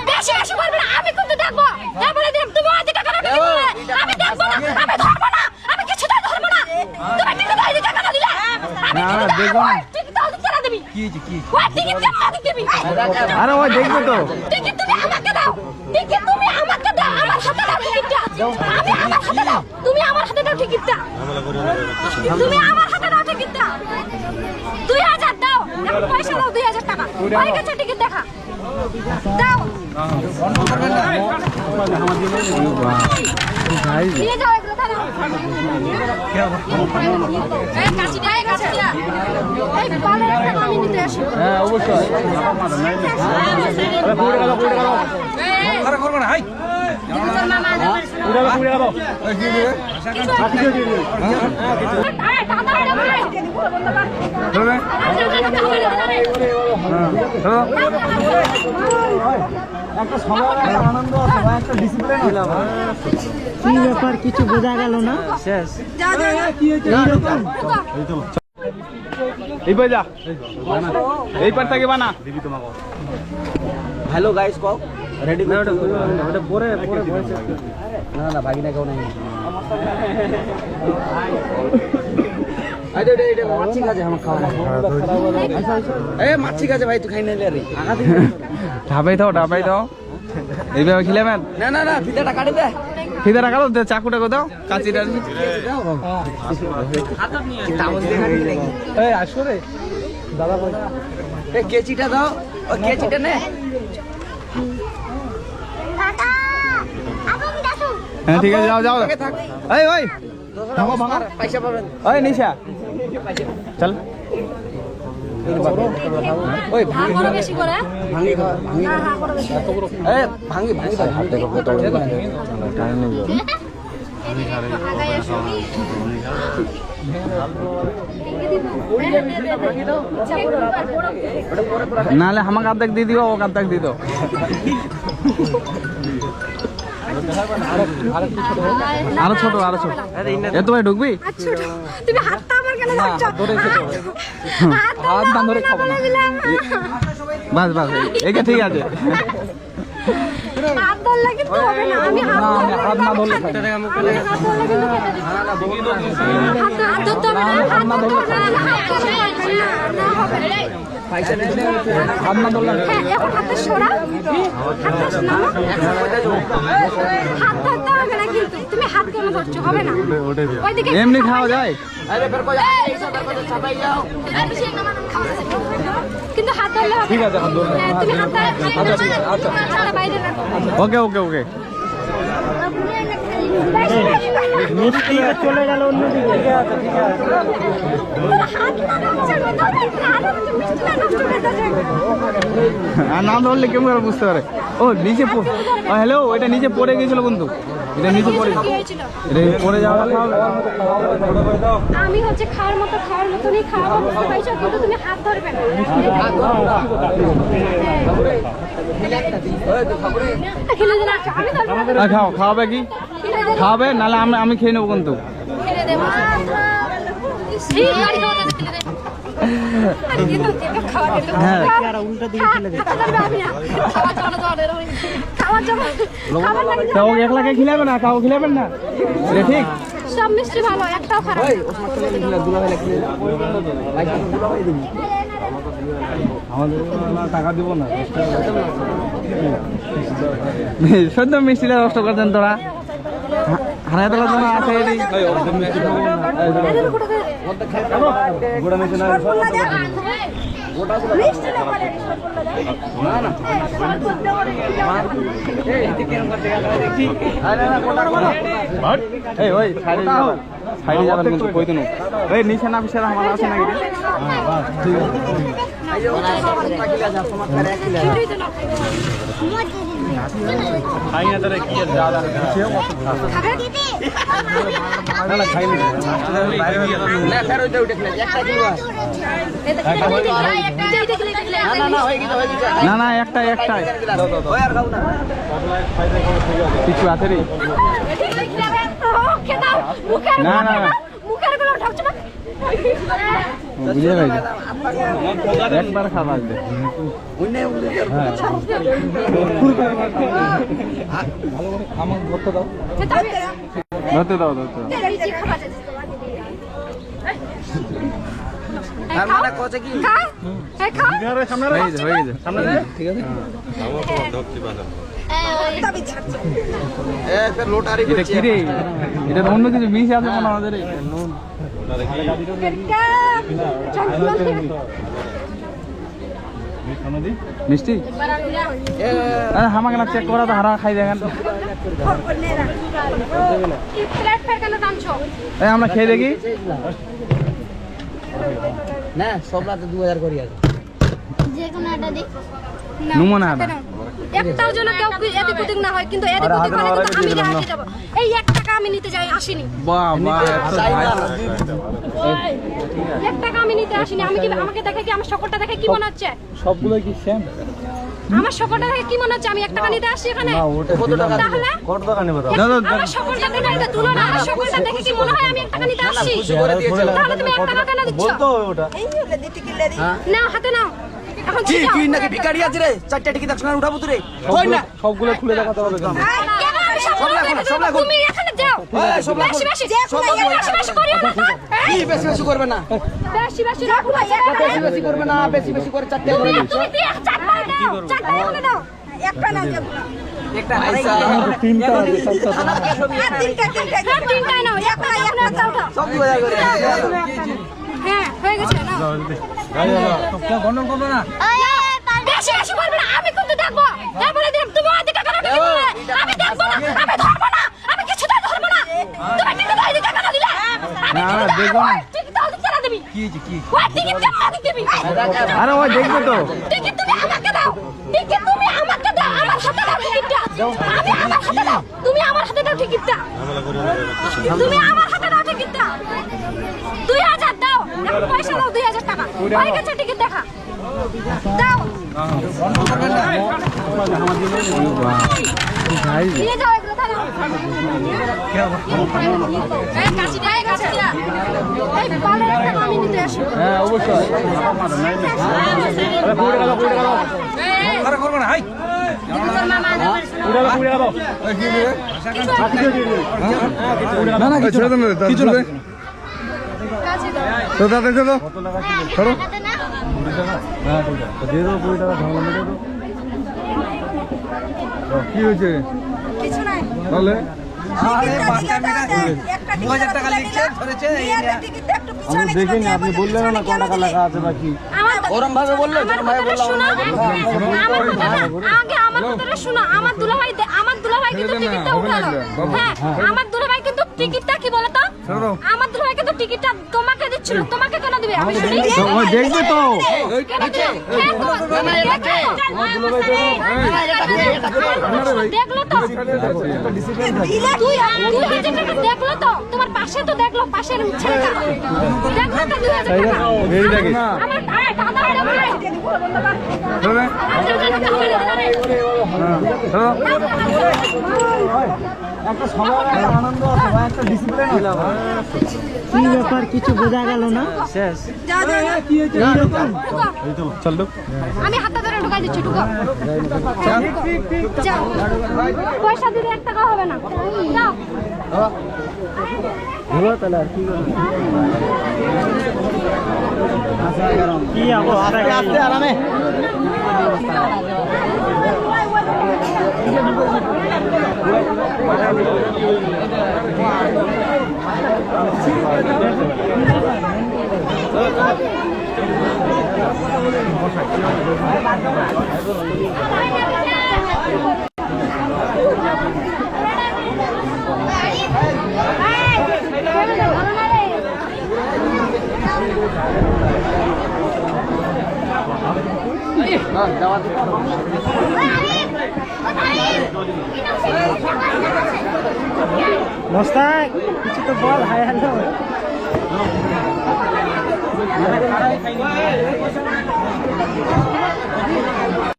বেশি বেশি বলবে না, আমি কিন্তু দেখবো। হ্যাঁ বলে দিলাম, তুমি ওই দিকে কেন দিলে? আমি দেখবো না, আমি ধরবো না, আমি কিছুতেই ধরবো না। তুমি টিকিট ওই দিকে কেন দিলে? আমি না না দেখবো না। টিকিট ওই দিকে কেন দিবি? কি হয়েছে কি? ওই টিকিট কেন ওই দিকে দিবি? আরে ওই দেখবে তো। টিকিট তুমি আমাকে দাও, টিকিট তুমি আমাকে দাও, আমার হাতে দাও টিকিটটা। আমি আমার হাতে দাও, তুমি আমার হাতে দাও টিকিটটা। তুমি আমার হাতে দাও টিকিটটা। 2000 দাও, এখন পয়সা দাও 2000 টাকা। হয়ে গেছে টিকিট দেখা। দাও। নিয়ে যাও এগুলো দাও। এই কাছিটা, এই কাছিটা। এই পালে একটা আমি নিতে আসি। হ্যাঁ অবশ্যই। আরে পুরো গেল আরে করব না হাই পুরো গেল এই কি দিবে সাথী দিয়ে দিবে আরে দাদা এটা ভাই ধরে একটা সবার আনন্দ আছে ভাই, একটা ডিসিপ্লিন আছে কি ব্যাপার কিছু বোঝা গেল না। শেষ যা যা কি হয়েছে এইরকম এই পাই যা এই পার থেকে বানা দিবি তোমাকে। হ্যালো গাইস কও রেডি না ওটা পরে ভয়েস না না ভাগিনা কেউ নাই। আরে এটা মাছি কাজে আমার খাওয়া না। এ মাছি কাজে ভাই তুই খাই না রে আগা দিবি ঢাবাই দাও এইভাবে খিলাবেন না না না ফিতাটা কাটি দে ফিতাটা কাটো চাকুটা দাও কাঁচিটা তামন দিয়ে কাটি দে এই আসো রে দাদা ভাই এ কেচিটা দাও ও কেচিটা নে টাটা আপনি দেখো হ্যাঁ ঠিক আছে যাও থাক এই ওই ভাঙো ভাঙো পয়সা পাবেন ওই নিশা চল ওই ভাগ করে বেশি করে ভাঙি ভাঙি হ্যাঁ হ্যাঁ করে বেশি এ ভাঙি ভাঙি হাত দেখো আগাই আসো নাহলে আমাকে অর্ধেক দিয়ে দিও ও অর্ধেক দিয়ে দাও আরো ছোট এত ভাই ঢুকবি আচ্ছা তুমি হাতটা আমার কেন ধরছো হাত না ধরে খাবো না বাস এইটা ঠিক আছে হাত ধরলে কিন্তু হবে না আমি হাত না ধরলে হাত ধরলে কিন্তু হাত ধরতে হবে না হাত না ধরলে না হবে হাত না ধরলে হ্যাঁ এখন হাতটা সরা হাতটা নামা হাত ধরতে হবে না কিন্তু তুমি হাত কেন ধরছো হবে না ওইদিকে এমনি খাওয়া যায় আরে বের কই এইসব ব্যাপারে চাপাই যাও কিন্তু হাত ধরলে হবে ঠিক আছে, হাত ধরলে। হ্যাঁ, তুমি হাতটা আচ্ছা, ঠিক আছে, আচ্ছা। হাতটা বাইরে রাখো ওকে মিষ্টি চলে গেল অন্যদিকে ঠিক আছে হাত না নষ্ট করে দাও না মিষ্টি না নষ্ট করে দাও আর না ধরলে কেমন করে বুঝতে পারে ও নিচে হ্যালো এটা নিচে পড়ে গেছিল বন্ধু এটা নিচে পড়ে কি হয়েছিল এটা পড়ে যাওয়া আমি হচ্ছে খাওয়ার মতনই খাওয়া বুঝতে পারছো কিন্তু তুমি হাত ধরবে না খেলে দিন আমি ধরবো না খাওয়াবে কি খাওয়াবে নাহলে আমি খেয়ে নেবো কিন্তু খেলে দেবো এই গাড়ি খাওয়া যাবে খেলে দে আরে কিন্তু খাওয়া দিল হ্যাঁ। উল্টা দিকে ফেলে দে খাবার তা ও একলাকে খিলাবে না কাউ খিলাবেন না এটা ঠিক সব মিষ্টি ভালো একটাও খারাপ ওই ওসমান চলে গেল দুলা ভাই লাগলে ভাই দুলা ভাই দিবি আমাদের টাকা দিব না সদ্য মিষ্টিটা নষ্ট করছেন তোরা হারাই তোলার জন্য আছে গোটা মিষ্টি না এই ওই সাইডে যাবেন কিন্তু কই দিন ওই নিচে না পিছনে আমার আছে নাকি খাই না তোরা কি দাদা না না খাই না ফের ওইটা উঠে খেলে একটা কি হয় না না হয়ে গেছে না না একটাই ওই আর খাও না কিছু আছে রে না না মুখের গুলো ঢাকছো না বুঝে গেছে একবার খাবার দে আমার ধরতে দাও ধরতে দাও ধরতে দাও তার মানে কত কি হয়ে গেছে সামনে ঠিক আছে লোটারি এটা কি রে এটা তো অন্য কিছু মিশে আছে মনে আমাদের নুন মিষ্টি আমাকে না চেক করা তো হারা খাই দেখেন আমরা খেয়ে দেখি না সব রাতে 2000 করি আছে যে কোনো একটা দিক নুমনা হাটা একটাও যেন কেউ এদিক ওদিক না হয় কিন্তু এদিক ওদিক হলে কিন্তু আমি রেহাই যাব এই 1 টাকা আমি নিতে যাই আসিনি বাহ বাহ 1 টাকা আমি নিতে আসিনি আমি কি আমাকে দেখে কি আমার সকলটা দেখে কি মনে হচ্ছে সবগুলো কি সেম আমার সকলটা দেখে কি মনে হচ্ছে আমি 1 টাকা নিতে আসি এখানে কত টাকা তাহলে কত টাকা নেব দাও আমার সকলটা দেখে এটা তুলনা আমার সকলটা দেখে কি মনে হয় আমি 1 টাকা নিতে আসছি তাহলে তুমি 1 টাকা কেন দিচ্ছ বলতো ওটা নাও হাতে নাও এখন কি ছিটাও। তুই নাকি ভিখারি আছে রে চারটা টিকিট একসঙ্গে উঠাবো তুই রে কই না সবগুলো খুলে দেখাতে হবে কেন কেন আমি সকলটা সব দেখে লাগো, দেবো? তুমি এখানে যাও এই, সব লাগো। বেশি বেশি সব লাগো। বেশি বেশি করিও না কি বেশি বেশি করবে না বেশি বেশি রাখো ভাই বেশি বেশি করবে না বেশি বেশি করে চারটে করে তুমি তুমি দিয়ে চারটা দাও চারটা এখানে দাও একটা না দেব একটা পয়সা তিনটা আছে সব তিনটা নাও একটা একটা দাও দাও সব 2000 করে হ্যাঁ হয়ে গেছে নাও গন্ডল করবে না বেশি বেশি করবে না আমি কিন্তু দেখবো তারপরে দিলাম তুমি ওদিকে কেন দিলে আমি দেখবো না আমি ধরবো না আমি কিছু ধরবো না তুমি টিকিট দাও এদিকে কেন দিলে না, না, দেখবো না। টিকিট দাও দিতে না দিবি কি ওই টিকিট কেন দিবি আরে ওই দেখবে তো টিকিট তুমি আমাকে দাও টিকিট তুমি আমাকে দাও আমার হাতে দাও টিকিটটা আমি আমার হাতে দাও তুমি আমার হাতে দাও টিকিটটা তুমি আমার হাতে দাও টিকিটটা 2000 দাও এখন পয়সা দাও 2000 টাকা হয়ে গেছে টিকিট দেখা দাও নিয়ে যাও এগুলো দাও এই কাশি দেয় কাশি দিয়া এই পালে একটা আমি নিতে আসি হ্যাঁ অবশ্যই আরে করবো না হাই না না কিছু কিছু না কাশি দাও তো দাদা চলো করো দিয়ে দাও 20 টাকা ঝামেলা মেটে দাও কি হয়েছে কিছু নাই তাহলে টাকা লিখছে ধরেছে আমি দেখিনি আপনি বললেন না কত টাকা লেখা আছে বাকি ওরম ভাবে বললো আমার ভাই কথাটা বললাম শোনো আমার কথাটা আগে আমার কথাটা শোনো আমার দুলাভাই কিন্তু টিকিটটা উঠালো হ্যাঁ আমার দুলাভাই কিন্তু টিকিটটা কি বলতো আমার দুলাভাই কিন্তু টিকিটটা তোমাকে দিচ্ছিল তোমাকে কেন দিবে আমি শুনি ওই দেখবে তো কেন দিবে দেখলো তো তুই হাজার টাকা দেখলো তো তোমার পাশে তো দেখলো পাশের ছেলেটা দেখলো তো 2000 টাকা এই দেখে আমার দাদা ভাই একটা সবার আনন্দ আছে ভাই একটা ডিসিপ্লিন আছে কি ব্যাপার কিছু বোঝা গেল না শেষ যা যা যা কি হয়েছে এইরকম চল তো আমি হাতটা ধরে ঢুকাই দিচ্ছি ঢুকো যাও পয়সা দিলে 1 টাকা হবে না যাও তাহলে আর কি কি অবস্থা আস্তে আরামে মোস্তাক কিছু তো বল হাই হ্যালো